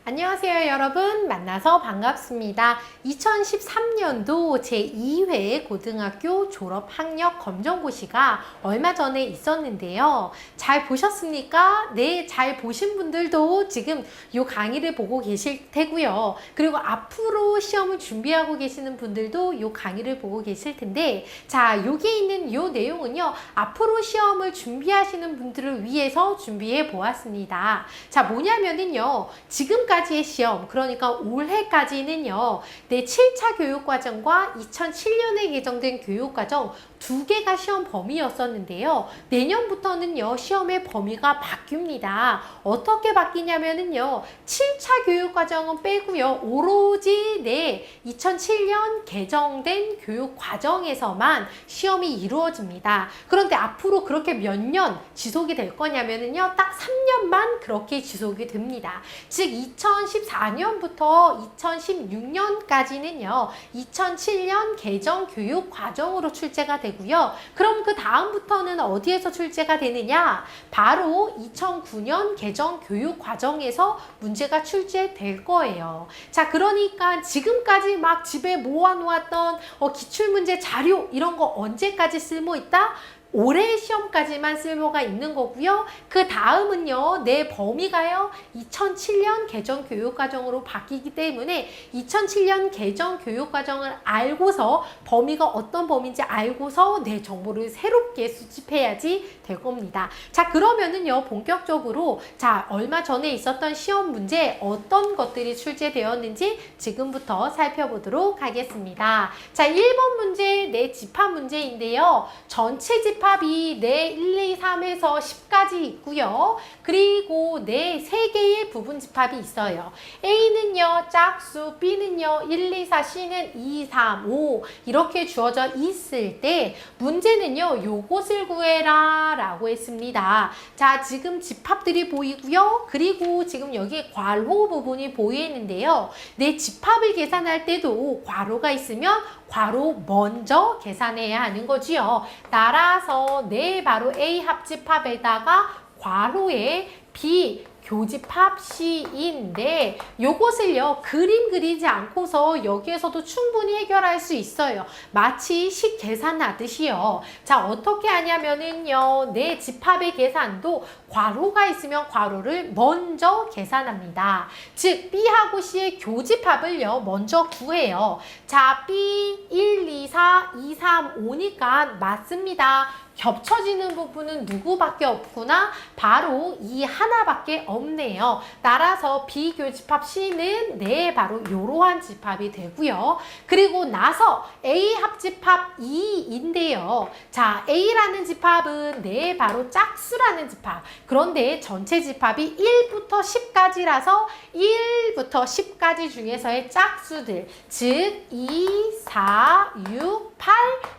안녕하세요 여러분, 만나서 반갑습니다. 2013년도 제2회 고등학교 졸업학력 검정고시가 얼마 전에 있었는데요. 잘 보셨습니까? 네, 잘 보신 분들도 지금 이 강의를 보고 계실 테고요. 그리고 앞으로 시험을 준비하고 계시는 분들도 이 강의를 보고 계실 텐데, 자, 여기에 있는 이 내용은요, 앞으로 시험을 준비하시는 분들을 위해서 준비해 보았습니다. 자, 뭐냐면은요, 지금까지의 시험, 그러니까 올해까지는요, 내 7차 교육과정과 2007년에 개정된 교육과정 두 개가 시험 범위였었는데요. 내년부터는요, 시험의 범위가 바뀝니다. 어떻게 바뀌냐면은요, 7차 교육과정은 빼고요, 오로지 내 2007년 개정된 교육과정에서만 시험이 이루어집니다. 그런데 앞으로 그렇게 몇 년 지속이 될 거냐면은요, 딱 3년만 그렇게 지속이 됩니다. 즉 2014년부터 2016년까지는요, 2007년 개정 교육 과정으로 출제가 되고요. 그럼 그 다음부터는 어디에서 출제가 되느냐? 바로 2009년 개정 교육 과정에서 문제가 출제될 거예요. 자, 그러니까 지금까지 막 집에 모아놓았던 기출문제 자료 이런 거 언제까지 쓸모 있다? 올해 시험까지만 쓸모가 있는 거고요. 그 다음은요, 내 범위가요, 2007년 개정 교육과정으로 바뀌기 때문에 2007년 개정 교육과정을 알고서 범위가 어떤 범위인지 알고서 내 정보를 새롭게 수집해야지 될 겁니다. 자, 그러면은요, 본격적으로 자, 얼마 전에 있었던 시험 문제 어떤 것들이 출제되었는지 지금부터 살펴보도록 하겠습니다. 자, 1번 문제 내 집합 문제인데요. 전체 집합이 내 1, 2, 3에서 10까지 있고요. 그리고 내 3개의 부분 집합이 있어요. A는요, 짝수, B는요, 1, 2, 4, C는 2, 3, 5 이렇게 주어져 있을 때 문제는요, 요것을 구해라 라고 했습니다. 자, 지금 집합들이 보이고요. 그리고 지금 여기 괄호 부분이 보이는데요. 내 집합을 계산할 때도 괄호가 있으면 괄호 먼저 계산해야 하는 거지요. 따라서 내 바로 A 합집합에다가 괄호에 B 교집합 C인데 요것을요, 그림 그리지 않고서 여기에서도 충분히 해결할 수 있어요. 마치 식 계산하듯이요. 자, 어떻게 하냐면은요, 내 집합의 계산도 괄호가 있으면 괄호를 먼저 계산합니다. 즉 B하고 C의 교집합을요, 먼저 구해요. 자, B 1, 2, 4, 2, 3, 5니까 맞습니다. 겹쳐지는 부분은 누구밖에 없구나? 바로 이 하나밖에 없네요. 따라서 비교집합 C는 네, 바로 이러한 집합이 되고요. 그리고 나서 A 합집합 2인데요. 자, A라는 집합은 네, 바로 짝수라는 집합. 그런데 전체 집합이 1부터 10까지라서 1부터 10까지 중에서의 짝수들, 즉 2, 4, 6, 8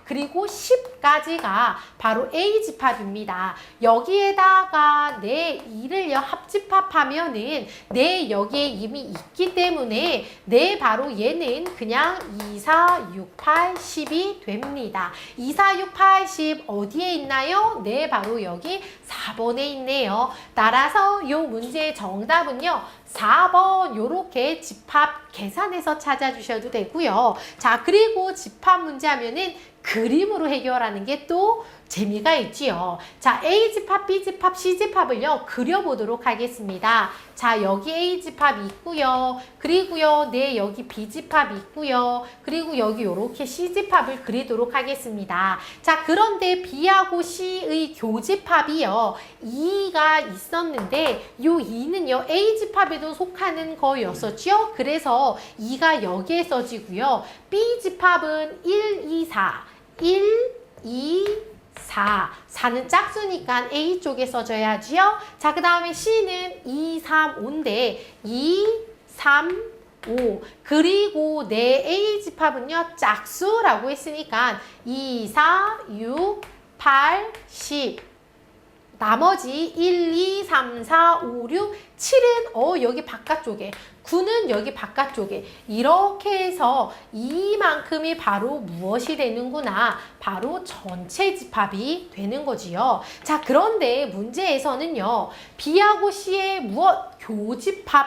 그리고 10까지가 바로 A 집합입니다. 여기에다가 내 2를 합집합하면은 내 여기에 이미 있기 때문에 내 바로 얘는 그냥 2, 4, 6, 8, 10이 됩니다. 2, 4, 6, 8, 10 어디에 있나요? 네, 바로 여기 4번에 있네요. 따라서 이 문제의 정답은요, 4번 요렇게 집합 계산해서 찾아주셔도 되고요. 자, 그리고 집합 문제 하면은 그림으로 해결하는 게 또 재미가 있지요. 자, A집합, B집합, C집합을요, 그려보도록 하겠습니다. 자, 여기 A집합이 있고요. 그리고요, 네, 여기 B집합이 있고요. 그리고 여기 요렇게 C집합을 그리도록 하겠습니다. 자, 그런데 B하고 C의 교집합이요, 2가 있었는데 요 2는요, A집합에도 속하는 거였었죠. 그래서 2가 여기에 써지고요. B집합은 1, 2, 4, 1, 2, 4는 짝수니까 A 쪽에 써줘야지요. 자, 그 다음에 C는 2, 3, 5인데 2, 3, 5 그리고 내 A 집합은요, 짝수라고 했으니까 2, 4, 6, 8, 10 나머지 1, 2, 3, 4, 5, 6, 7은 여기 바깥쪽에 9는 여기 바깥쪽에 이렇게 해서 이만큼이 바로 무엇이 되는구나. 바로 전체 집합이 되는 거지요. 자, 그런데 문제에서는요. B하고 C의 무엇?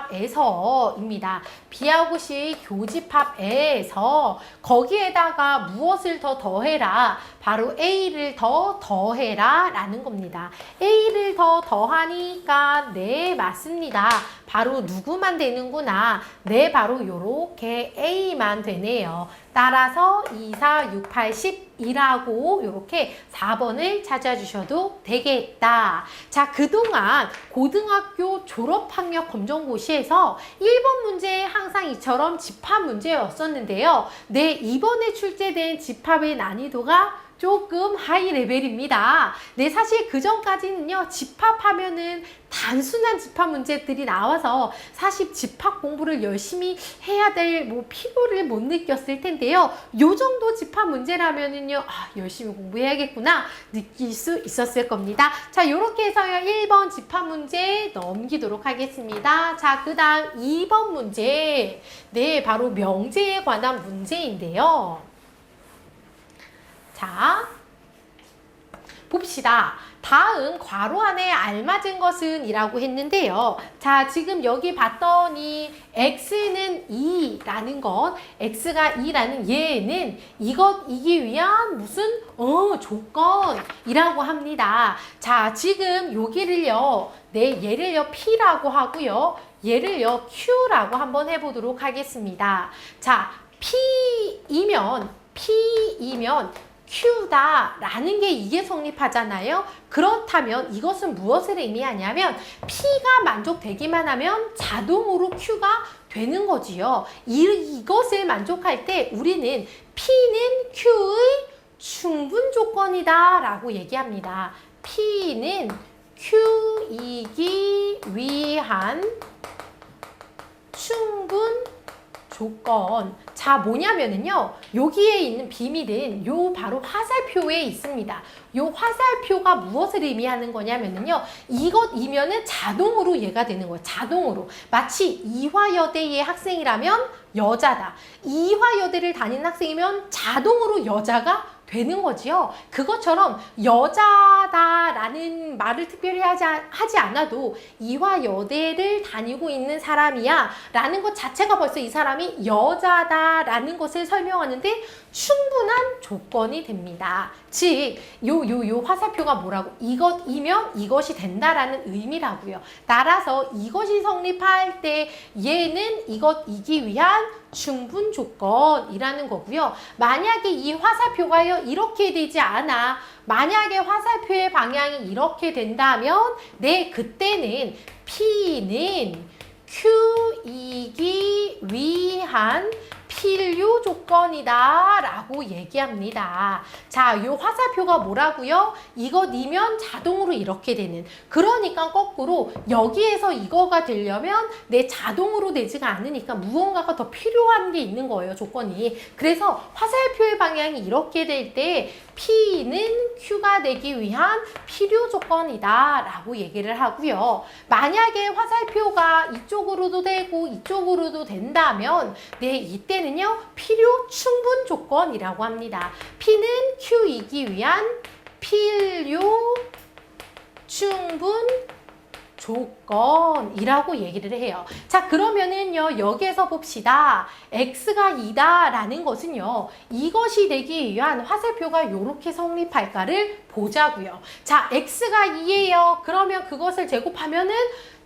교집합에서입니다. B하고 C의 교집합에서 거기에다가 무엇을 더 더해라? 바로 A를 더 더해라 라는 겁니다. A를 더 더하니까 네, 맞습니다. 바로 누구만 되는구나. 네, 바로 요렇게 A만 되네요. 따라서 2, 4, 6, 8, 10이라고 요렇게 4번을 찾아주셔도 되겠다. 자, 그동안 고등학교 졸업학력 검정고시에서 1번 문제 항상 이처럼 집합 문제였었는데요. 네, 이번에 출제된 집합의 난이도가 조금 하이 레벨입니다. 네, 사실 그 전까지는요, 집합하면은 단순한 집합 문제들이 나와서 사실 집합 공부를 열심히 해야 될 뭐 필요를 못 느꼈을 텐데요. 요 정도 집합 문제라면은요, 열심히 공부해야겠구나 느낄 수 있었을 겁니다. 자, 요렇게 해서요, 1번 집합 문제 넘기도록 하겠습니다. 자, 그 다음 2번 문제. 네, 바로 명제에 관한 문제인데요. 자, 봅시다. 다음 괄호 안에 알맞은 것은 이라고 했는데요. 자, 지금 여기 봤더니 x는 2라는 것, x가 2라는 얘는 이기기 위한 무슨 조건이라고 합니다. 자, 지금 여기를요, 네, 얘를요 p라고 하고요, 얘를요 q라고 한번 해보도록 하겠습니다. 자, p이면 Q다 라는 게 이게 성립하잖아요. 그렇다면 이것은 무엇을 의미하냐면 P가 만족되기만 하면 자동으로 Q가 되는 거지요. 이것을 만족할 때 우리는 P는 Q의 충분 조건이다 라고 얘기합니다. P는 Q이기 위한 충분 조건. 자, 뭐냐면은요, 여기에 있는 비밀은 요 바로 화살표에 있습니다. 요 화살표가 무엇을 의미하는 거냐면은요, 이것이면은 자동으로 얘가 되는 거예요. 자동으로. 마치 이화여대의 학생이라면 여자다. 이화여대를 다니는 학생이면 자동으로 여자가 되는 거지요. 그것처럼 여자다라는 말을 특별히 하지 않아도 이화여대를 다니고 있는 사람이야 라는 것 자체가 벌써 이 사람이 여자다라는 것을 설명하는데 충분한 조건이 됩니다. 즉, 요 화살표가 뭐라고? 이것이면 이것이 된다라는 의미라고요. 따라서 이것이 성립할 때 얘는 이것이기 위한 충분 조건이라는 거고요. 만약에 이 화살표가요, 이렇게 되지 않아. 만약에 화살표의 방향이 이렇게 된다면, 네, 그때는 P는 Q이기 위한 필요 조건이다 라고 얘기합니다. 자, 이 화살표가 뭐라고요? 이것이면 자동으로 이렇게 되는. 그러니까 거꾸로 여기에서 이거가 되려면 내 자동으로 되지가 않으니까 무언가가 더 필요한 게 있는 거예요, 조건이. 그래서 화살표의 방향이 이렇게 될 때 P는 Q가 되기 위한 필요 조건이다 라고 얘기를 하고요. 만약에 화살표가 이쪽으로도 되고 이쪽으로도 된다면 네, 이때는요, 필요 충분 조건이라고 합니다. P는 Q이기 위한 필요 충분 조건이라고 얘기를 해요. 자, 그러면은요, 여기에서 봅시다. x가 2다 라는 것은요, 이것이 되기 위한 화살표가 이렇게 성립할까를 보자고요. 자, x가 2예요. 그러면 그것을 제곱하면은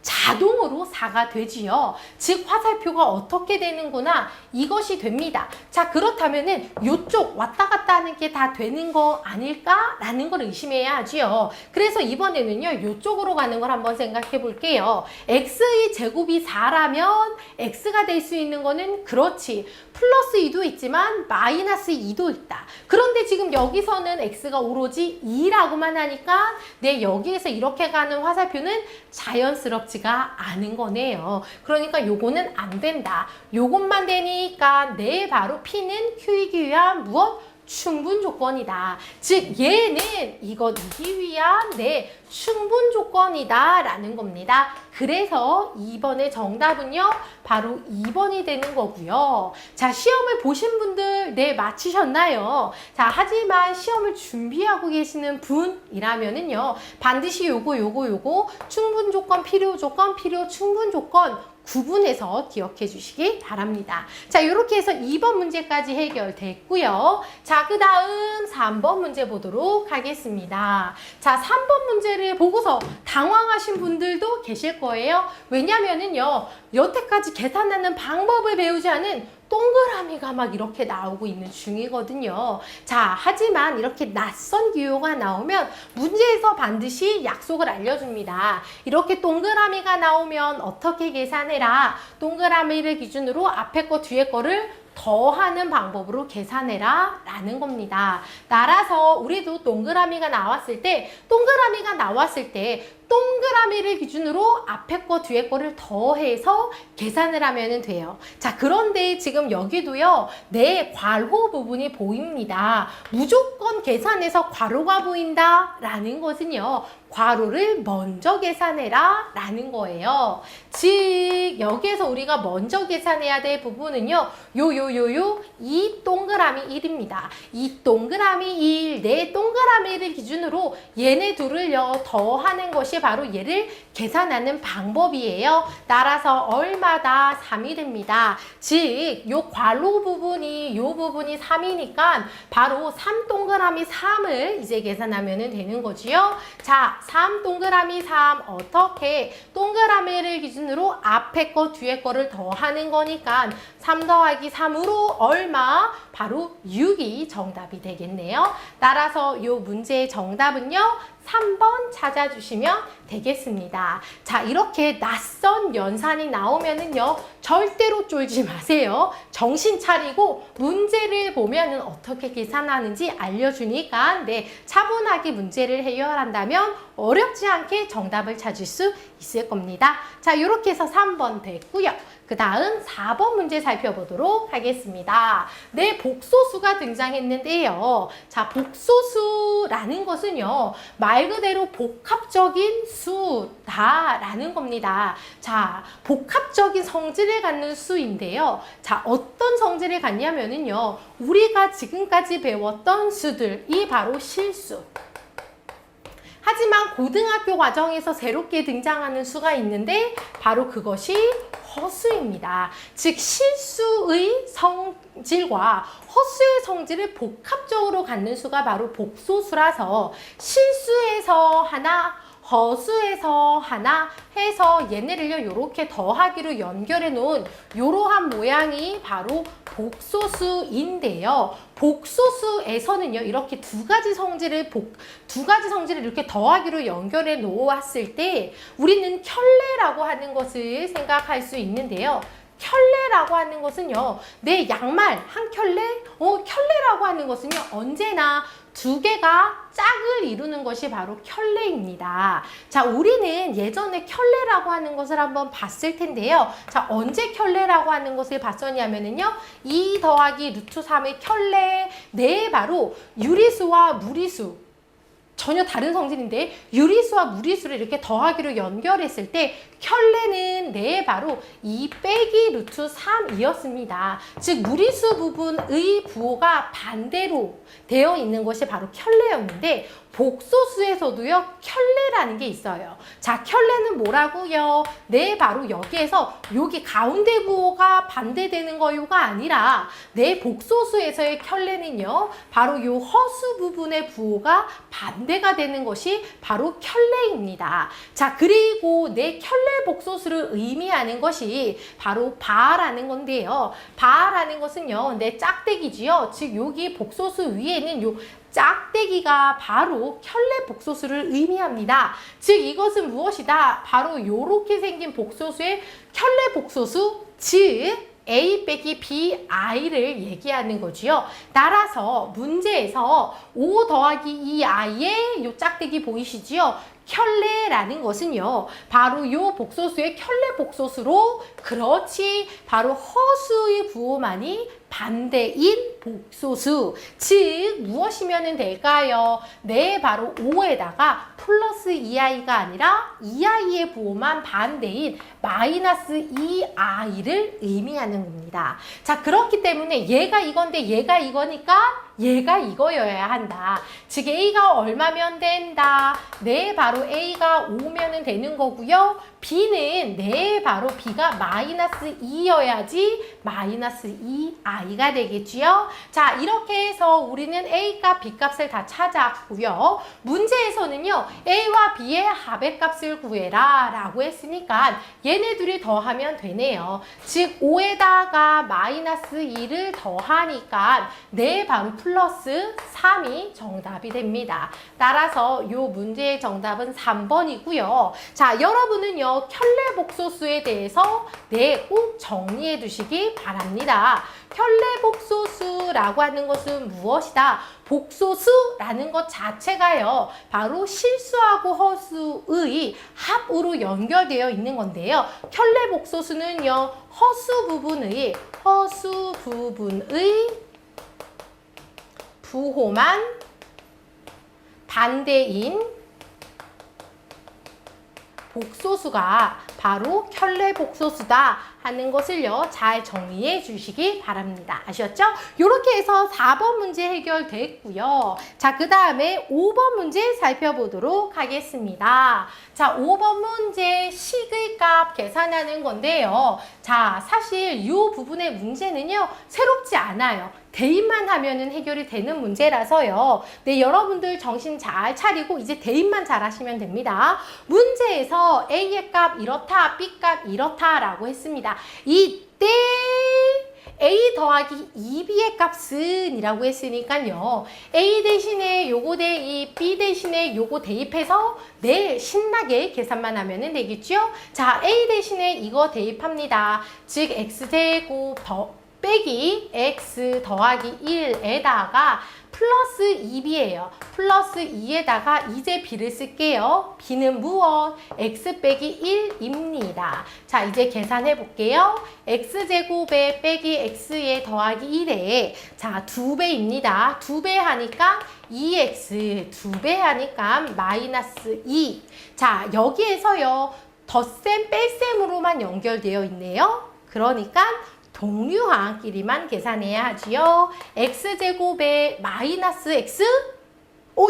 자동으로 4가 되지요. 즉 화살표가 어떻게 되는구나, 이것이 됩니다. 자, 그렇다면은 이쪽 왔다 갔다 하는 게 다 되는 거 아닐까라는 걸 의심해야 하지요. 그래서 이번에는요, 이쪽으로 가는 걸 한번 생각해 볼게요. x의 제곱이 4라면 x가 될 수 있는 거는 그렇지, 플러스 2도 있지만 마이너스 2도 있다. 그런데 지금 여기서는 x가 오로지 2라고만 하니까 네, 여기에서 이렇게 가는 화살표는 자연스럽지가 않은 거네요. 그러니까 요거는 안 된다. 요것만 되니까 네, 바로 P는 Q이기 위한 무엇? 충분 조건이다. 즉 얘는 이기기 위한 내 충분 조건이다 라는 겁니다. 그래서 2번의 정답은요 바로 2번이 되는 거고요. 자, 시험을 보신 분들 맞히셨나요? 자, 하지만 시험을 준비하고 계시는 분이라면은요 반드시 요거 충분 조건, 필요 조건, 필요 충분 조건 구분해서 기억해 주시기 바랍니다. 자, 이렇게 해서 2번 문제까지 해결됐고요. 자, 그 다음 3번 문제 보도록 하겠습니다. 자, 3번 문제를 보고서 당황하신 분들도 계실 거예요. 왜냐면은요, 여태까지 계산하는 방법을 배우지 않은 동그라미가 막 이렇게 나오고 있는 중이거든요. 자, 하지만 이렇게 낯선 기호가 나오면 문제에서 반드시 약속을 알려줍니다. 이렇게 동그라미가 나오면 어떻게 계산해라. 동그라미를 기준으로 앞에 거 뒤에 거를 더하는 방법으로 계산해라 라는 겁니다. 따라서 우리도 동그라미가 나왔을 때 동그라미를 기준으로 앞에 거 뒤에 거를 더해서 계산을 하면 돼요. 자, 그런데 지금 여기도요 내 괄호 부분이 보입니다. 무조건 계산해서 괄호가 보인다 라는 것은요 괄호를 먼저 계산해라 라는 거예요. 즉 여기에서 우리가 먼저 계산해야 될 부분은요 이 동그라미 1입니다. 이 동그라미 1, 내 동그라미를 기준으로 얘네 둘을요 더하는 것이 바로 얘를 계산하는 방법이에요. 따라서 얼마다 3이 됩니다. 즉 요 괄호 부분이 요 부분이 3이니까 바로 3 동그라미 3을 이제 계산하면 되는 거지요. 자, 3 동그라미 3 어떻게 동그라미를 기준으로 앞에 거 뒤에 거를 더하는 거니까 3 더하기 3으로 얼마? 바로 6이 정답이 되겠네요. 따라서 이 문제의 정답은요 3번 찾아주시면 되겠습니다. 자, 이렇게 낯선 연산이 나오면은요 절대로 쫄지 마세요. 정신 차리고 문제를 보면은 어떻게 계산하는지 알려주니까 차분하게 문제를 해결한다면 어렵지 않게 정답을 찾을 수 있을 겁니다. 자, 이렇게 해서 3번 됐고요. 그 다음 4번 문제 살펴보도록 하겠습니다. 복소수가 등장했는데요. 자, 복소수라는 것은요 말 그대로 복합적인 수다라는 겁니다. 자, 복합적인 성질을 갖는 수인데요. 자, 어떤 성질을 갖냐면은요 우리가 지금까지 배웠던 수들이 바로 실수. 하지만 고등학교 과정에서 새롭게 등장하는 수가 있는데 바로 그것이 허수입니다. 즉 실수의 성질과 허수의 성질을 복합적으로 갖는 수가 바로 복소수라서 실수에서 하나, 허수에서 하나 해서 얘네를요 이렇게 더하기로 연결해 놓은 이러한 모양이 바로 복소수인데요. 복소수에서는요 이렇게 두 가지 성질을 이렇게 더하기로 연결해 놓았을 때 우리는 켤레라고 하는 것을 생각할 수 있는데요. 켤레라고 하는 것은요 내 양말 한 켤레? 켤레라고 하는 것은요 언제나 두 개가 짝을 이루는 것이 바로 켤레입니다. 자, 우리는 예전에 켤레라고 하는 것을 한번 봤을 텐데요. 자, 언제 켤레라고 하는 것을 봤었냐면은요 2 더하기 루트 3의 켤레, 바로 유리수와 무리수 전혀 다른 성질인데 유리수와 무리수를 이렇게 더하기로 연결했을 때 켤레는 바로 2 빼기 루트 3이었습니다. 즉 무리수 부분의 부호가 반대로 되어 있는 것이 바로 켤레였는데 복소수에서도요 켤레라는 게 있어요. 자, 켤레는 뭐라고요? 바로 여기에서 여기 가운데 부호가 반대되는 거요가 아니라 복소수에서의 켤레는요 바로 요 허수 부분의 부호가 반대가 되는 것이 바로 켤레입니다. 자, 그리고 켤레 복소수를 의미하는 것이 바로 바라는 건데요. 바라는 것은요 짝대기지요. 즉 여기 복소수 위에는 요 짝대기가 바로 켤레 복소수를 의미합니다. 즉 이것은 무엇이다? 바로 이렇게 생긴 복소수의 켤레 복소수, 즉 A 빼기 B i를 얘기하는 거지요. 따라서 문제에서 5 더하기 2i의 요 짝대기 보이시지요? 켤레라는 것은요 바로 요 복소수의 켤레 복소수로 그렇지 바로 허수의 부호만이 반대인 복소수. 즉 무엇이면 될까요? 네, 바로 5에다가 플러스 2i가 아니라 2i의 부호만 반대인 마이너스 2i를 의미하는 겁니다. 자, 그렇기 때문에 얘가 이건데 얘가 이거니까 얘가 이거여야 한다. 즉 A가 얼마면 된다? 네, 바로 A가 5면은 되는 거고요. B는 네, 바로 B가 마이너스 2여야지 마이너스 2i가 되겠지요. 자, 이렇게 해서 우리는 A 값, B 값을 다 찾았고요. 문제에서는요, A와 B의 합의 값을 구해라 라고 했으니까 얘네 둘이 더하면 되네요. 즉 5에다가 마이너스 2를 더하니까 네, 바로 플러스 3이 정답이 됩니다. 따라서 이 문제의 정답은 3번이고요. 자, 여러분은요, 켤레복소수에 대해서 네, 꼭 정리해 두시기 바랍니다. 켤레복소수라고 하는 것은 무엇이다? 복소수라는 것 자체가요, 바로 실수하고 허수의 합으로 연결되어 있는 건데요. 켤레복소수는요, 허수 부분의 부호만 반대인 복소수가 바로 켤레복소수다 하는 것을요, 잘 정리해 주시기 바랍니다. 아셨죠? 이렇게 해서 4번 문제 해결됐고요. 자, 그 다음에 5번 문제 살펴보도록 하겠습니다. 자, 5번 문제 식의 값 계산하는 건데요. 자, 사실 이 부분의 문제는요, 새롭지 않아요. 대입만 하면은 해결이 되는 문제라서요. 네, 여러분들 정신 잘 차리고 이제 대입만 잘 하시면 됩니다. 문제에서 A의 값 이렇다, B 값 이렇다라고 했습니다. 이때 A 더하기 2B의 값은 이라고 했으니까요. A 대신에 요거 대입, B 대신에 요거 대입해서 네, 신나게 계산만 하면 되겠죠? 자, A 대신에 이거 대입합니다. 즉 X제곱 빼기 X 더하기 1에다가 플러스 2B예요. 플러스 2에다가 이제 B를 쓸게요. B는 무엇? X 빼기 1입니다. 자, 이제 계산해 볼게요. X제곱에 빼기 X에 더하기 1에 자, 2배입니다. 2배 하니까 2X, 2배 하니까 마이너스 2. 자, 여기에서요, 덧셈, 뺄셈으로만 연결되어 있네요. 그러니까 동류항끼리만 계산해야 하지요. X제곱에 마이너스 X?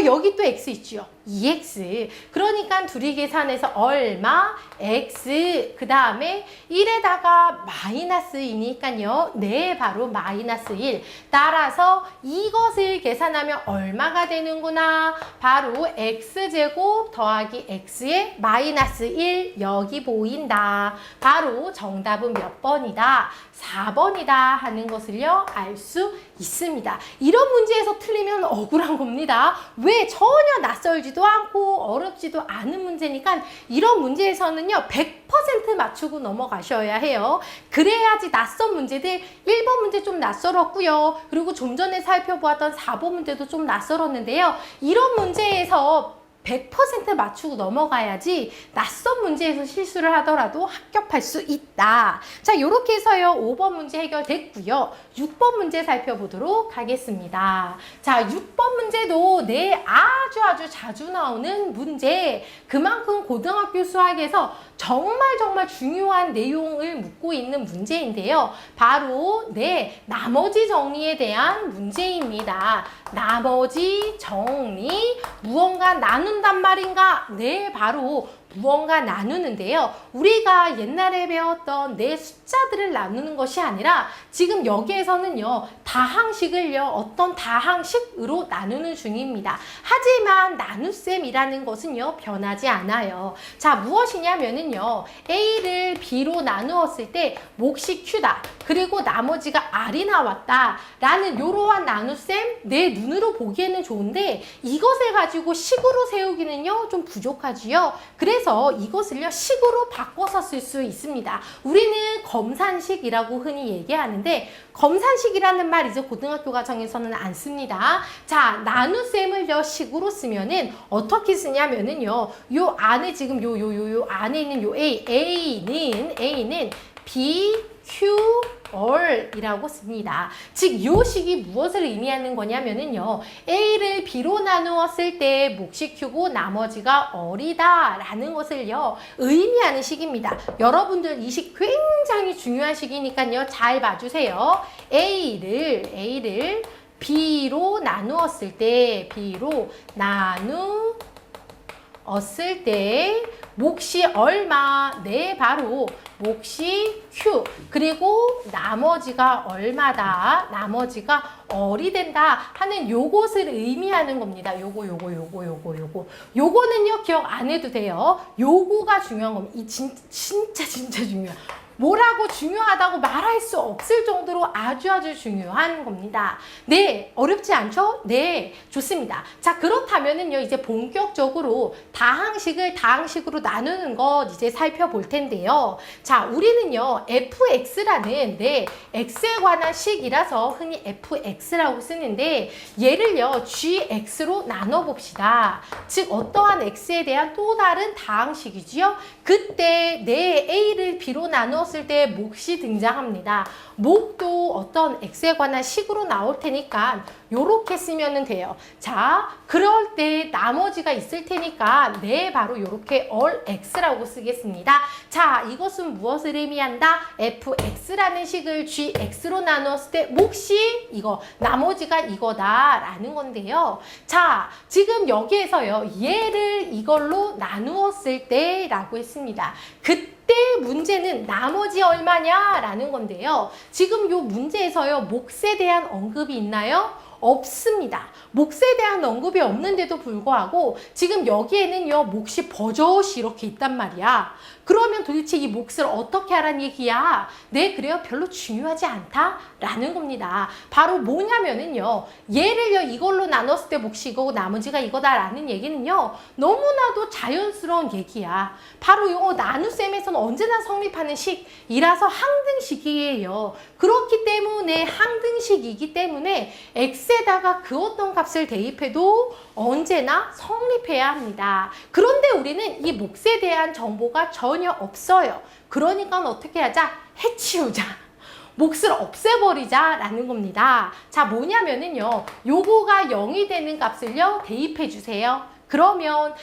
여기 또 X 있죠. 2X. 그러니까 둘이 계산해서 얼마? X. 그 다음에 1에다가 마이너스 2니까요. 네, 바로 마이너스 1. 따라서 이것을 계산하면 얼마가 되는구나? 바로 X제곱 더하기 X의 마이너스 1. 여기 보인다. 바로 정답은 몇 번이다? 4번이다 하는 것을요, 알 수 있습니다. 이런 문제에서 틀리면 억울한 겁니다. 왜? 전혀 낯설지도 않고 어렵지도 않은 문제니까 이런 문제에서는요, 100% 맞추고 넘어가셔야 해요. 그래야지 낯선 문제들, 1번 문제 좀 낯설었고요. 그리고 좀 전에 살펴보았던 4번 문제도 좀 낯설었는데요. 이런 문제에서 100% 맞추고 넘어가야지 낯선 문제에서 실수를 하더라도 합격할 수 있다. 자, 이렇게 해서요, 5번 문제 해결됐고요. 6번 문제 살펴보도록 하겠습니다. 자, 6번 문제도 네, 아주 자주 나오는 문제. 그만큼 고등학교 수학에서 정말 중요한 내용을 묻고 있는 문제인데요. 바로 네, 나머지 정리에 대한 문제입니다. 나머지 정리, 무언가 나눈단 말인가? 네, 바로 무언가 나누는데요. 우리가 옛날에 배웠던 내 숫자들을 나누는 것이 아니라 지금 여기에서는요, 다항식을요, 어떤 다항식으로 나누는 중입니다. 하지만 나눗셈이라는 것은요, 변하지 않아요. 자, 무엇이냐면은요, A를 B로 나누었을 때 몫이 Q다. 그리고 나머지가 R이 나왔다. 라는 이러한 나눗셈, 내 눈으로 보기에는 좋은데 이것을 가지고 식으로 세우기는요, 좀 부족하지요. 그래서 이것을요, 식으로 바꿔서 쓸 수 있습니다. 우리는 검산식이라고 흔히 얘기하는데 검산식이라는 말 이제 고등학교 과정에서는 안 씁니다. 자, 나눗셈을요, 식으로 쓰면은 어떻게 쓰냐면은요, 요 안에 지금 요 안에 있는 요 A는 B, Q, 얼이라고 씁니다. 즉, 요 식이 무엇을 의미하는 거냐면은요. A를 B로 나누었을 때 몫이 Q고 나머지가 얼이다 라는 것을요. 의미하는 식입니다. 여러분들 이 식 굉장히 중요한 식이니까요. 잘 봐주세요. A를 B로 나누었을 때 몫이 얼마? 네, 바로 몫이 Q. 그리고 나머지가 얼마다? 나머지가 얼이 된다 하는 요것을 의미하는 겁니다. 요거는요, 기억 안 해도 돼요. 요거가 중요한 겁니다. 이 진짜 중요해요. 뭐라고 중요하다고 말할 수 없을 정도로 아주 중요한 겁니다. 네, 어렵지 않죠? 네, 좋습니다. 자, 그렇다면은요, 이제 본격적으로 다항식으로 나누는 것 이제 살펴볼 텐데요. 자, 우리는요, fx라는 x에 관한 식이라서 흔히 fx라고 쓰는데 얘를요, gx로 나눠봅시다. 즉, 어떠한 x에 대한 또 다른 다항식이지요? 그때 내 a를 b로 나누었을 때 몫이 등장합니다. 몫도 어떤 x에 관한 식으로 나올 테니까 요렇게 쓰면 돼요. 자, 그럴 때 나머지가 있을 테니까 바로 요렇게 all x라고 쓰겠습니다. 자, 이것은 무엇을 의미한다? fx라는 식을 gx로 나누었을 때 몫이 이거, 나머지가 이거다 라는 건데요. 자, 지금 여기에서요, 얘를 이걸로 나누었을 때 라고 했습니다. 그때 문제는 나머지 얼마냐 라는 건데요. 지금 요 문제에서요, 몫에 대한 언급이 있나요? 없습니다. 몫에 대한 언급이 없는데도 불구하고 지금 여기에는요, 몫이 버젓이 이렇게 있단 말이야. 그러면 도대체 이 몫을 어떻게 하라는 얘기야? 네, 그래요. 별로 중요하지 않다라는 겁니다. 바로 뭐냐면은요, 얘를요, 이걸로 나눴을 때 몫이 이거고 나머지가 이거다라는 얘기는요, 너무나도 자연스러운 얘기야. 바로 이거 나눗셈에서는 언제나 성립하는 식이라서 항등식이에요. 그렇기 때문에 항등식이기 때문에 x에다가 그 어떤 값을 대입해도 언제나 성립해야 합니다. 그런데 우리는 이 몫에 대한 정보가 전혀 없어요. 그러니까 어떻게 하자? 해치우자. 몫을 없애버리자 라는 겁니다. 자, 뭐냐면은요, 요거가 0이 되는 값을요, 대입해 주세요. 그러면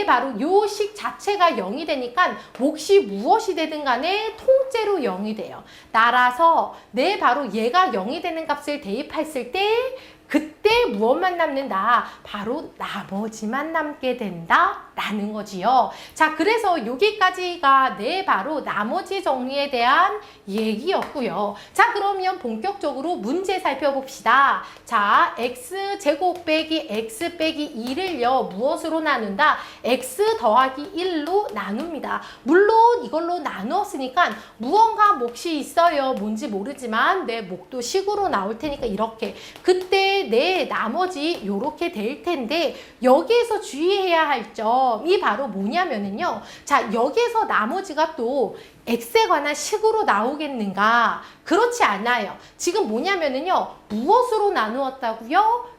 바로 요 식 자체가 0이 되니까 몫이 무엇이 되든 간에 통째로 0이 돼요. 따라서 바로 얘가 0이 되는 값을 대입했을 때 그때 무엇만 남는다? 바로 나머지만 남게 된다 라는 거지요. 자, 그래서 여기까지가 바로 나머지 정리에 대한 얘기였고요. 자, 그러면 본격적으로 문제 살펴봅시다. 자, x제곱 빼기 x 빼기 2를요, 무엇으로 나눈다? x 더하기 1로 나눕니다. 물론 이걸로 나누었으니까 무언가 몫이 있어요. 뭔지 모르지만 몫도 식으로 나올 테니까 이렇게. 그때 나머지 요렇게 될 텐데 여기에서 주의해야 할 점이 바로 뭐냐면은요. 자, 여기에서 나머지가 또 x에 관한 식으로 나오겠는가? 그렇지 않아요. 지금 뭐냐면은요. 무엇으로 나누었다고요?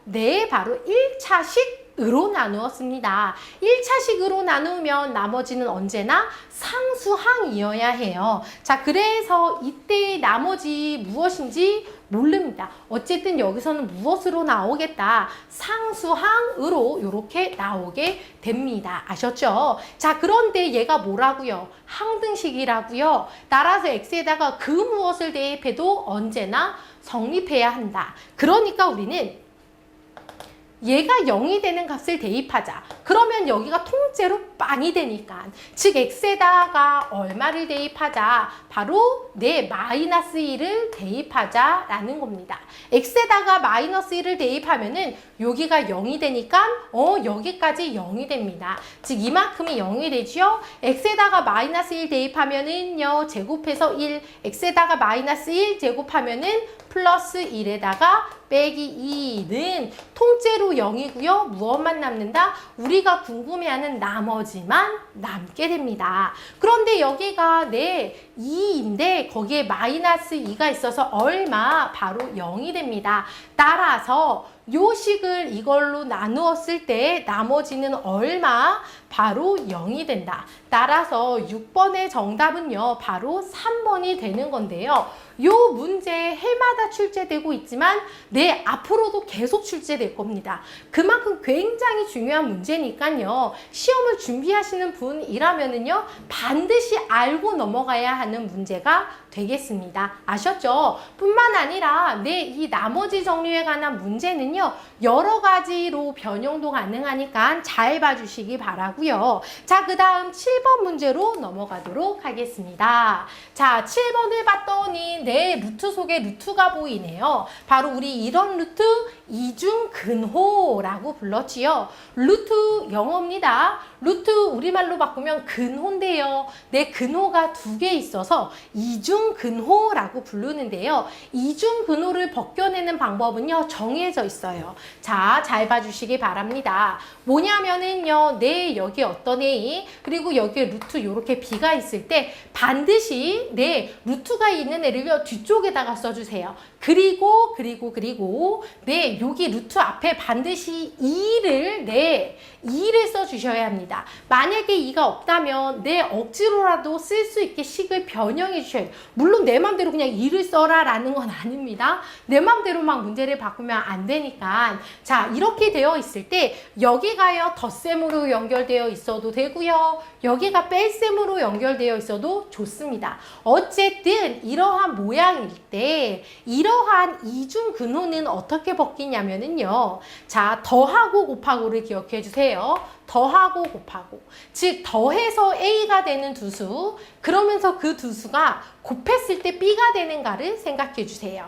바로 1차식으로 나누었습니다. 1차식으로 나누면 나머지는 언제나 상수항이어야 해요. 자, 그래서 이때 나머지 무엇인지 모릅니다. 어쨌든 여기서는 무엇으로 나오겠다? 상수항으로 이렇게 나오게 됩니다. 아셨죠? 자, 그런데 얘가 뭐라고요? 항등식이라고요. 따라서 x에다가 그 무엇을 대입해도 언제나 성립해야 한다. 그러니까 우리는 얘가 0이 되는 값을 대입하자. 그러면 여기가 통째로 빵이 되니까. 즉 x에다가 얼마를 대입하자. 바로 마이너스 1을 대입하자 라는 겁니다. x에다가 마이너스 1을 대입하면은 여기가 0이 되니까 여기까지 0이 됩니다. 즉 이만큼이 0이 되죠. x에다가 마이너스 1 대입하면은요, 제곱해서 1, x에다가 마이너스 1 제곱하면은 플러스 1에다가 빼기 2는 통째로 0이고요. 무엇만 남는다? 우리가 궁금해하는 나머지만 남게 됩니다. 그런데 여기가 2인데 거기에 마이너스 2가 있어서 얼마? 바로 0이 됩니다. 따라서 요 식을 이걸로 나누었을 때 나머지는 얼마? 바로 0이 된다. 따라서 6번의 정답은요, 바로 3번이 되는 건데요. 요 문제 해마다 출제되고 있지만 앞으로도 계속 출제될 겁니다. 그만큼 굉장히 중요한 문제니까요. 시험을 준비하시는 분이라면은요, 반드시 알고 넘어가야 하는 문제가 되겠습니다. 아셨죠? 뿐만 아니라 이 나머지 정리에 관한 문제는요, 여러 가지로 변형도 가능하니까 잘 봐주시기 바라고요. 자, 그 다음 7번 문제로 넘어가도록 하겠습니다. 자, 7번을 봤더니 루트 속에 루트가 보이네요. 바로 우리 이런 루트 이중근호라고 불렀지요. 루트 영어입니다. 루트 우리말로 바꾸면 근호인데요. 근호가 두 개 있어서 이중근호라고 부르는데요. 이중근호를 벗겨내는 방법은요, 정해져 있어요. 자, 잘 봐주시기 바랍니다. 뭐냐면은요, 여기 어떤 A, 그리고 여기에 루트 이렇게 B가 있을 때 반드시 루트가 있는 애를요, 뒤쪽에다가 써주세요. 그리고 여기 루트 앞에 반드시 2를 써주셔야 합니다. 만약에 2가 없다면 억지로라도 쓸 수 있게 식을 변형해 주셔야 돼요. 물론 내 맘대로 그냥 2를 써라 라는 건 아닙니다. 내 맘대로 막 문제를 바꾸면 안 되니까. 자, 이렇게 되어 있을 때 여기가요, 덧셈으로 연결되어 있어도 되고요. 여기가 뺄셈으로 연결되어 있어도 좋습니다. 어쨌든 이러한 모양일 때 이러한 이중근호는 어떻게 벗기냐면은요. 자, 더하고 곱하고를 기억해 주세요. 더하고 곱하고. 즉, 더해서 A가 되는 두수, 그러면서 그 두수가 곱했을 때 B가 되는가를 생각해 주세요.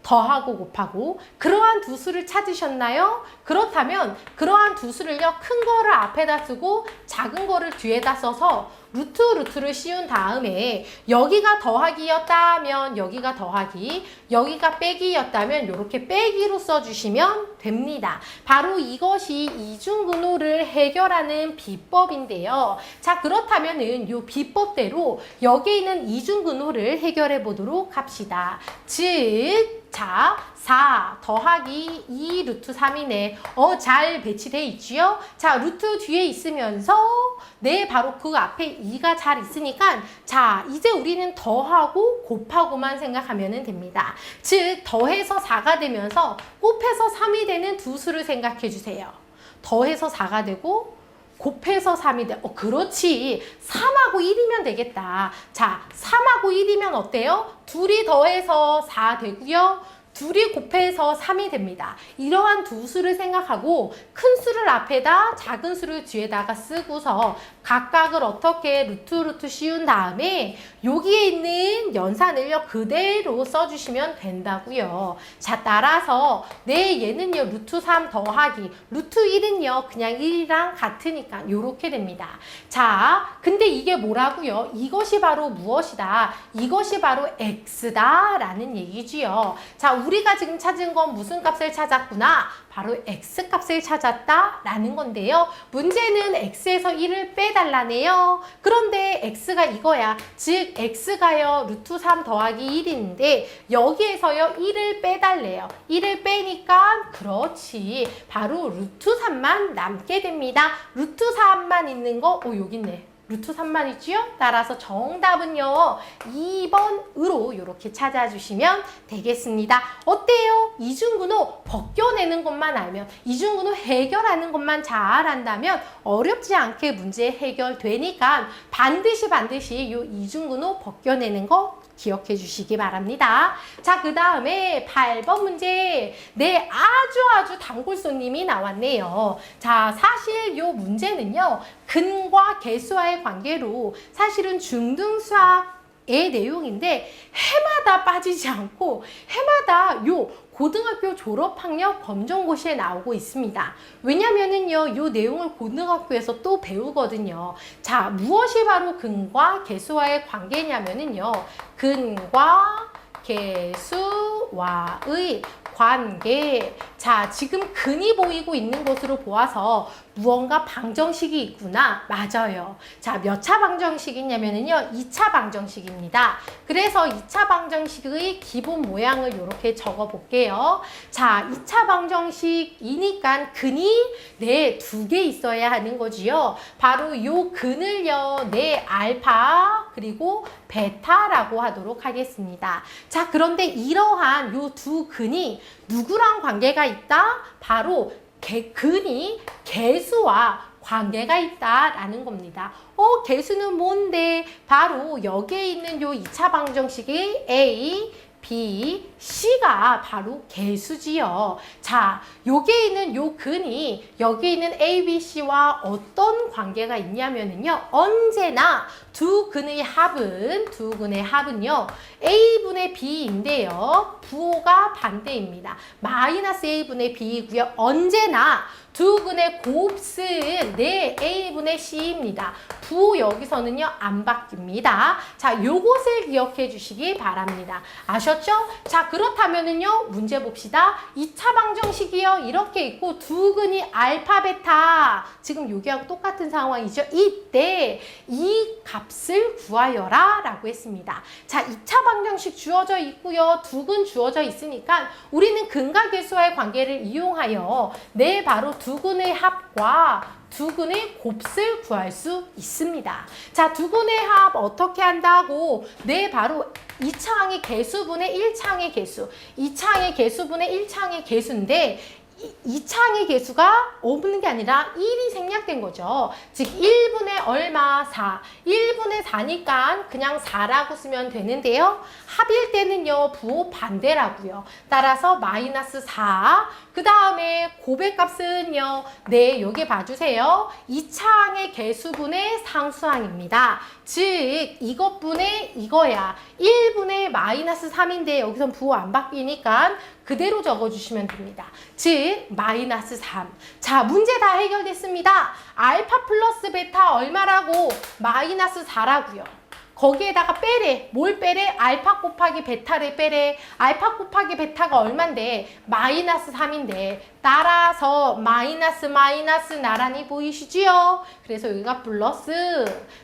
더하고 곱하고. 그러한 두수를 찾으셨나요? 그렇다면 그러한 두수를요, 큰 거를 앞에다 쓰고 작은 거를 뒤에다 써서 루트를 씌운 다음에 여기가 더하기였다면 여기가 더하기, 여기가 빼기였다면 이렇게 빼기로 써주시면 됩니다. 바로 이것이 이중근호를 해결하는 비법인데요. 자, 그렇다면은 이 비법대로 여기에 있는 이중근호를 해결해 보도록 합시다. 즉, 자, 4 더하기 2 루트 3이네. 잘 배치되어 있지요? 자, 루트 뒤에 있으면서 바로 그 앞에 2가 잘 있으니까, 자, 이제 우리는 더하고 곱하고만 생각하면 됩니다. 즉, 더해서 4가 되면서 곱해서 3이 되는 두 수를 생각해 주세요. 더해서 4가 되고 곱해서 3이 돼. 그렇지. 3하고 1이면 되겠다. 자, 3하고 1이면 어때요? 둘이 더해서 4 되고요. 둘이 곱해서 3이 됩니다. 이러한 두 수를 생각하고 큰 수를 앞에다 작은 수를 뒤에다가 쓰고서 각각을 어떻게 루트 씌운 다음에 여기에 있는 연산을요, 그대로 써주시면 된다고요. 자, 따라서 얘는요, 루트 3 더하기 루트 1은요, 그냥 1이랑 같으니까 이렇게 됩니다. 자, 근데 이게 뭐라고요? 이것이 바로 무엇이다? 이것이 바로 x다 라는 얘기지요. 자, 우리가 지금 찾은 건 무슨 값을 찾았구나? 바로 x값을 찾았다 라는 건데요. 문제는 x에서 1을 빼달라네요. 그런데 x가 이거야. 즉 x가요, 루트 3 더하기 1인데 여기에서요, 1을 빼달래요. 1을 빼니까 그렇지. 바로 루트 3만 남게 됩니다. 루트 3만 있는 거, 여기 있네. 루트 3만 있지요? 따라서 정답은요, 2번으로 이렇게 찾아주시면 되겠습니다. 어때요? 이중근호 벗겨내는 것만 알면, 이중근호 해결하는 것만 잘 안다면 어렵지 않게 문제 해결되니까 반드시 이 이중근호 벗겨내는 거 기억해 주시기 바랍니다. 자, 그 다음에 8번 문제. 아주 단골손님이 나왔네요. 자, 사실 이 문제는요, 근과 개수와의 관계로 사실은 중등수학의 내용인데 해마다 빠지지 않고 해마다 고등학교 졸업학력 검정고시에 나오고 있습니다. 왜냐면은요, 이 내용을 고등학교에서 또 배우거든요. 자, 무엇이 바로 근과 개수와의 관계냐면은요, 근과 개수와의 관계. 자, 지금 근이 보이고 있는 것으로 보아서 무언가 방정식이 있구나. 맞아요. 자, 몇 차 방정식이냐면요, 2차 방정식입니다. 그래서 2차 방정식의 기본 모양을 이렇게 적어 볼게요. 자, 2차 방정식이니까 근이 두 개 있어야 하는 거지요. 바로 요 근을요, 알파 그리고 베타라고 하도록 하겠습니다. 자, 그런데 이러한 요 두 근이 누구랑 관계가 있다? 바로 근이 개수와 관계가 있다라는 겁니다. 개수는 뭔데? 바로 여기에 있는 요 2차 방정식이 A, B, C가 바로 개수지요. 자, 여기에 있는 요 근이 여기 있는 A, B, C와 어떤 관계가 있냐면요. 언제나 두 근의 합은요. A분의 B인데요. 부호가 반대입니다. 마이너스 A분의 B이고요. 언제나 두 근의 곱은 A분의 C입니다. 부호 여기서는요, 안 바뀝니다. 자, 요것을 기억해 주시기 바랍니다. 아셨죠? 자, 그렇다면은요, 문제 봅시다. 2차 방정식이요, 이렇게 있고, 두 근이 알파, 베타. 지금 여기하고 똑같은 상황이죠. 이때 이 값을 구하여라 라고 했습니다. 자, 2차 방정식 주어져 있고요. 두 근 주어져 있으니까 우리는 근과 계수와의 관계를 이용하여 바로 두 근의 합과 두 근의 곱을 구할 수 있습니다. 자, 두 근의 합 어떻게 한다고? 바로 2차항의 개수분의 1차항의 개수. 2차항의 개수분의 1차항의 개수인데 2차항의 개수가 없는 게 아니라 1이 생략된 거죠. 즉 1분의 얼마? 4. 1분의 4니까 그냥 4라고 쓰면 되는데요. 합일 때는요. 부호 반대라고요. 따라서 마이너스 4. 그 다음에 고백값은요. 여기 봐주세요. 2차항의 개수분의 상수항입니다. 즉 이것분의 이거야. 1분의 마이너스 3인데 여기선 부호 안 바뀌니까 그대로 적어주시면 됩니다. 즉 마이너스 3. 자, 문제 다 해결됐습니다. 알파 플러스 베타 얼마라고? 마이너스 4라고요. 거기에다가 빼래. 뭘 빼래? 알파 곱하기 베타를 빼래. 알파 곱하기 베타가 얼만데? 마이너스 3인데. 따라서 마이너스 나란히 보이시지요? 그래서 여기가 플러스.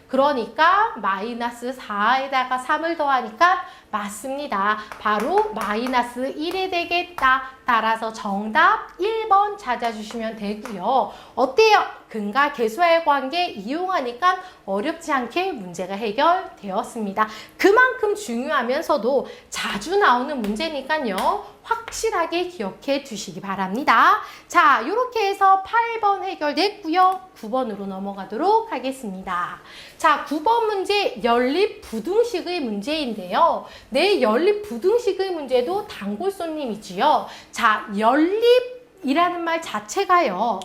그러니까 마이너스 4에다가 3을 더하니까 맞습니다. 바로 마이너스 1이 되겠다. 따라서 정답 1번 찾아주시면 되고요. 어때요? 근과 계수와의 관계 이용하니까 어렵지 않게 문제가 해결되었습니다. 그만큼 중요하면서도 자주 나오는 문제니까요. 확실하게 기억해 두시기 바랍니다. 자, 이렇게 해서 8번 해결됐고요. 9번으로 넘어가도록 하겠습니다. 자, 9번 문제 연립부등식의 문제인데요. 연립부등식의 문제도 단골손님이지요. 자, 연립이라는 말 자체가요.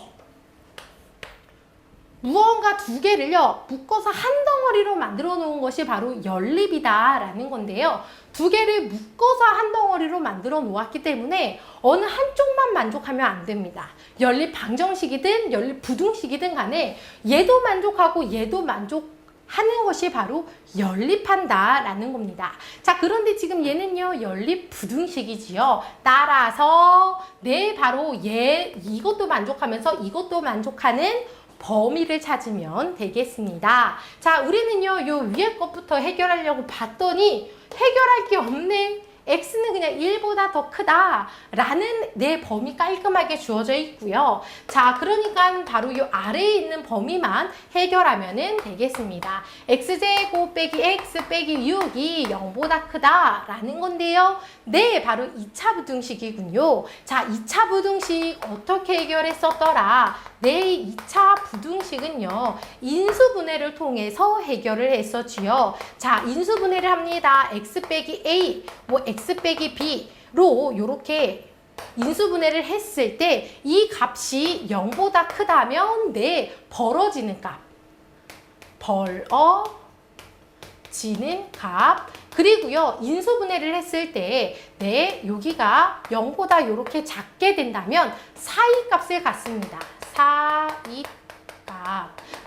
무언가 두 개를요, 묶어서 한 덩어리로 만들어 놓은 것이 바로 연립이다라는 건데요. 두 개를 묶어서 한 덩어리로 만들어 놓았기 때문에 어느 한쪽만 만족하면 안 됩니다. 연립 방정식이든 연립 부등식이든 간에 얘도 만족하고 얘도 만족하는 것이 바로 연립한다라는 겁니다. 자, 그런데 지금 얘는요, 연립 부등식이지요. 따라서 바로 이것도 만족하면서 이것도 만족하는 범위를 찾으면 되겠습니다. 자, 우리는요, 요 위에 것부터 해결하려고 봤더니 해결할 게 없네. x는 그냥 1보다 더 크다 라는 범위 깔끔하게 주어져 있고요. 자, 그러니까 바로 이 아래에 있는 범위만 해결하면 되겠습니다. x제곱 빼기 x 빼기 6이 0보다 크다 라는 건데요. 바로 2차 부등식이군요. 자, 2차 부등식 어떻게 해결했었더라? 2차 부등식은요, 인수분해를 통해서 해결을 했었지요. 자, 인수분해를 합니다. x 빼기 a, x 빼기 b로 이렇게 인수분해를 했을 때 이 값이 0보다 크다면 벌어지는 값. 벌어지는 값. 그리고요, 인수분해를 했을 때 여기가 0보다 이렇게 작게 된다면 사이값을 갖습니다. 사이값.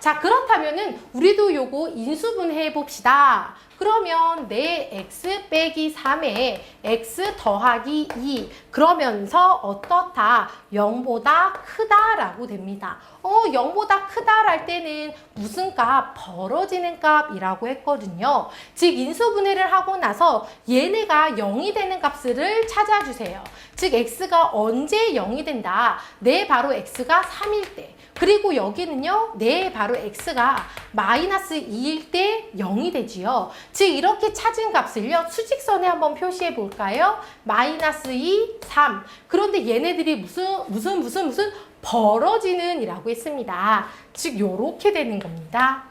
자, 그렇다면은 우리도 요거 인수분해 봅시다. 그러면 내 x 빼기 3에 x 더하기 2 그러면서 어떻다? 0보다 크다라고 됩니다. 0보다 크다랄 때는 무슨 값? 벌어지는 값이라고 했거든요. 즉 인수분해를 하고 나서 얘네가 0이 되는 값을 찾아주세요. 즉 x가 언제 0이 된다? 네, 바로 x가 3일 때. 그리고 여기는요, 네, 바로 x가 마이너스 2일 때 0이 되지요. 즉 이렇게 찾은 값을요, 수직선에 한번 표시해 볼까요? 마이너스 2, 3. 그런데 얘네들이 무슨 벌어지는 이라고 했습니다. 즉 요렇게 되는 겁니다.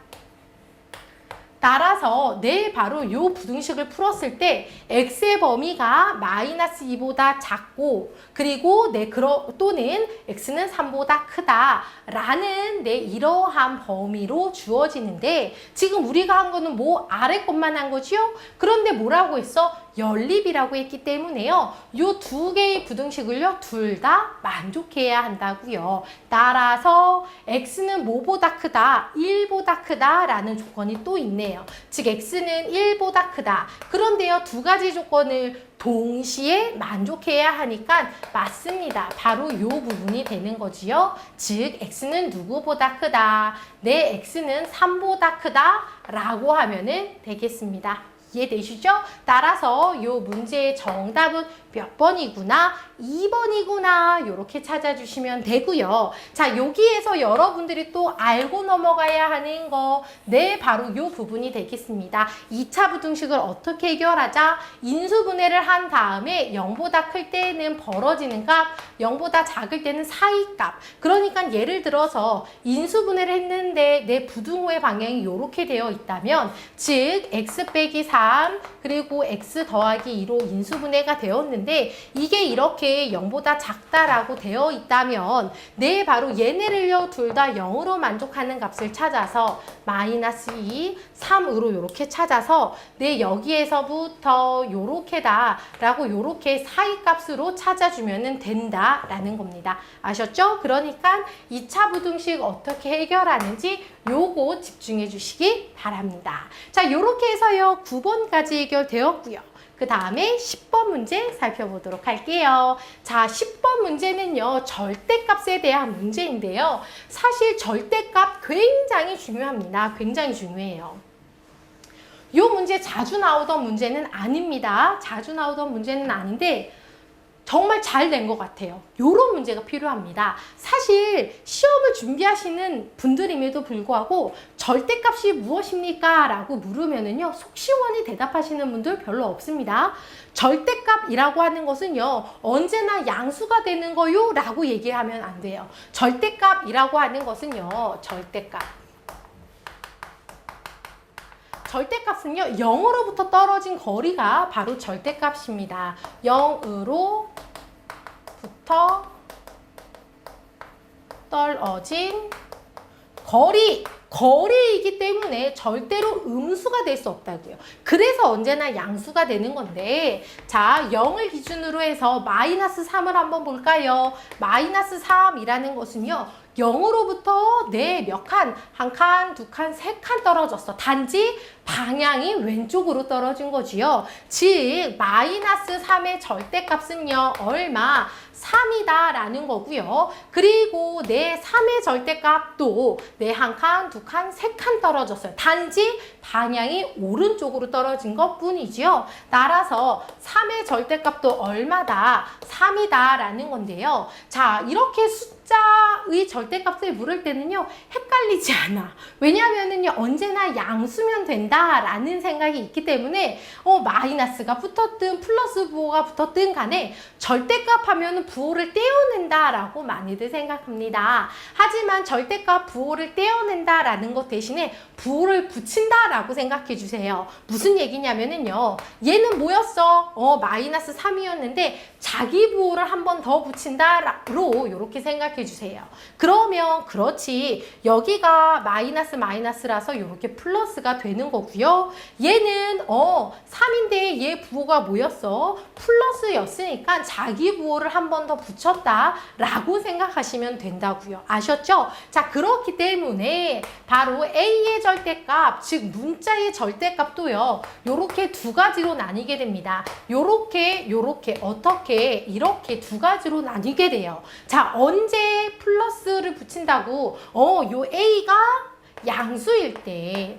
따라서 네, 바로 요 부등식을 풀었을 때 x의 범위가 마이너스 2보다 작고 그리고 또는 x는 3보다 크다 라는 이러한 범위로 주어지는데 지금 우리가 한 거는 뭐 아래 것만 한 거지요? 그런데 뭐라고 했어? 연립이라고 했기 때문에요. 요 두 개의 부등식을요, 둘 다 만족해야 한다고요. 따라서 x는 뭐보다 크다? 1보다 크다 라는 조건이 또 있네요. 즉 x는 1보다 크다. 그런데요, 두 가지 조건을 동시에 만족해야 하니까 맞습니다. 바로 요 부분이 되는 거지요. 즉 x는 누구보다 크다? 내 x는 3보다 크다 라고 하면은 되겠습니다. 이해되시죠? 따라서 이 문제의 정답은 몇 번이구나? 2번이구나. 이렇게 찾아주시면 되고요. 자, 여기에서 여러분들이 또 알고 넘어가야 하는 거, 네, 바로 이 부분이 되겠습니다. 2차 부등식을 어떻게 해결하자? 인수분해를 한 다음에 0보다 클 때는 벌어지는 값, 0보다 작을 때는 사이 값. 그러니까 예를 들어서 인수분해를 했는데 내 부등호의 방향이 이렇게 되어 있다면, 즉 x 빼기 3 그리고 x 더하기 2로 인수분해가 되었는데 이게 이렇게 0보다 작다라고 되어 있다면 네, 바로 얘네를요, 둘 다 0으로 만족하는 값을 찾아서 마이너스 2, 3으로 이렇게 찾아서 네, 여기에서부터 요렇게다 라고 요렇게 사이값으로 찾아주면 된다라는 겁니다. 아셨죠? 그러니까 2차 부등식 어떻게 해결하는지 요거 집중해 주시기 바랍니다. 자, 요렇게 해서요, 9번까지 해결되었고요. 그 다음에 10번 문제 살펴보도록 할게요. 자, 10번 문제는요, 절대값에 대한 문제인데요. 사실 절대값 굉장히 중요합니다. 굉장히 중요해요. 이 문제 자주 나오던 문제는 아닙니다. 자주 나오던 문제는 아닌데 정말 잘 된 것 같아요. 요런 문제가 필요합니다. 사실 시험을 준비하시는 분들임에도 불구하고 절대값이 무엇입니까? 라고 물으면은요, 속 시원히 대답하시는 분들 별로 없습니다. 절대값이라고 하는 것은요, 언제나 양수가 되는 거요? 라고 얘기하면 안 돼요. 절대값이라고 하는 것은요, 절대값은요, 0으로부터 떨어진 거리가 바로 절대값입니다. 0으로부터 떨어진 거리이기 때문에 절대로 음수가 될 수 없다고요. 그래서 언제나 양수가 되는 건데, 자, 0을 기준으로 해서 마이너스 3을 한번 볼까요? 마이너스 3이라는 것은요, 0으로부터 네, 몇 칸? 한 칸, 두 칸, 세 칸 떨어졌어. 단지 방향이 왼쪽으로 떨어진 거지요. 즉, 마이너스 3의 절대값은요, 얼마? 3이다 라는 거고요. 그리고 내 3의 절대값도 내 한 칸, 두 칸, 세 칸 떨어졌어요. 단지 방향이 오른쪽으로 떨어진 것 뿐이지요. 따라서 3의 절대값도 얼마다? 3이다 라는 건데요. 자, 이렇게 숫자의 절대값을 물을 때는요, 헷갈리지 않아. 왜냐하면은요, 언제나 양수면 된다라는 생각이 있기 때문에 마이너스가 붙었든 플러스 부호가 붙었든 간에 절대값 하면은 부호를 떼어낸다라고 많이들 생각합니다. 하지만 절대값 부호를 떼어낸다라는 것 대신에 부호를 붙인다라고 생각해 주세요. 무슨 얘기냐면은요, 얘는 뭐였어? 마이너스 3이었는데 자기 부호를 한 번 더 붙인다로 이렇게 생각해 주세요. 그러면 그렇지. 여기가 마이너스 마이너스라서 이렇게 플러스가 되는 거고요. 얘는 3인데 얘 부호가 뭐였어? 플러스였으니까 자기 부호를 한 번 더 붙였다 라고 생각하시면 된다고요. 아셨죠? 자, 그렇기 때문에 바로 A의 절대값, 즉 문자의 절대값도요. 요렇게 두 가지로 나뉘게 됩니다. 요렇게 어떻게 이렇게 두 가지로 나뉘게 돼요. 자, 언제 플러스를 붙인다고? 요 A가 양수일 때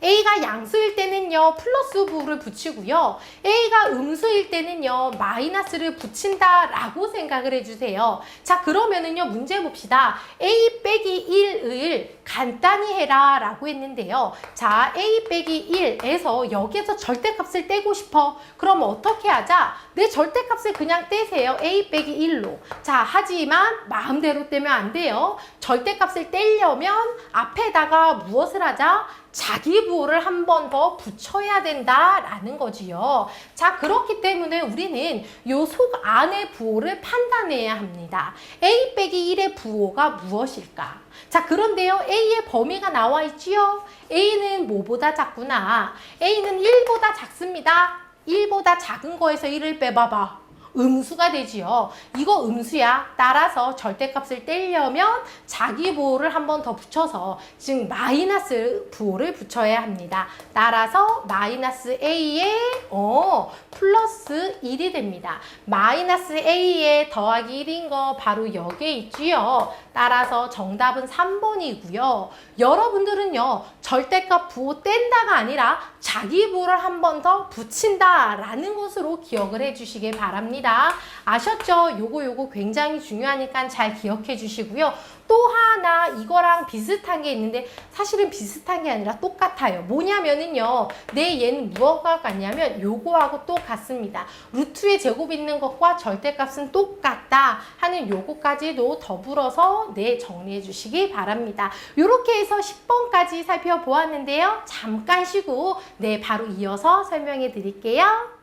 A가 양수일 때는요, 플러스 부호를 붙이고요. A가 음수일 때는요, 마이너스를 붙인다라고 생각을 해주세요. 자, 그러면은요, 문제 봅시다. A 빼기 1을 간단히 해라 라고 했는데요. 자, A 빼기 1에서 여기에서 절대값을 떼고 싶어. 그럼 어떻게 하자? 내 절대값을 그냥 떼세요. A 빼기 1로. 자, 하지만 마음대로 떼면 안 돼요. 절대값을 떼려면 앞에다가 무엇을 하자? 자기 부호를 한 번 더 붙여야 된다라는 거지요. 자, 그렇기 때문에 우리는 요 속 안의 부호를 판단해야 합니다. A 빼기 1의 부호가 무엇일까? 자, 그런데요. A의 범위가 나와 있지요. A는 뭐보다 작구나. A는 1보다 작습니다. 1보다 작은 거에서 1을 빼봐봐. 음수가 되지요. 이거 음수야. 따라서 절대값을 떼려면 자기 부호를 한 번 더 붙여서, 즉 마이너스 부호를 붙여야 합니다. 따라서 마이너스 A에 플러스 1이 됩니다. 마이너스 A에 더하기 1인 거 바로 여기에 있지요. 따라서 정답은 3번이고요. 여러분들은요, 절대값 부호 뗀다가 아니라 자기 부호를 한 번 더 붙인다라는 것으로 기억을 해주시길 바랍니다. 아셨죠? 요거 굉장히 중요하니까 잘 기억해 주시고요. 또 하나 이거랑 비슷한 게 있는데 사실은 비슷한 게 아니라 똑같아요. 뭐냐면은요. 얘는 무엇과 같냐면 요거하고 똑같습니다. 루트의 제곱 있는 것과 절대값은 똑같다 하는 요거까지도 더불어서 정리해 주시기 바랍니다. 요렇게 해서 10번까지 살펴보았는데요. 잠깐 쉬고 바로 이어서 설명해 드릴게요.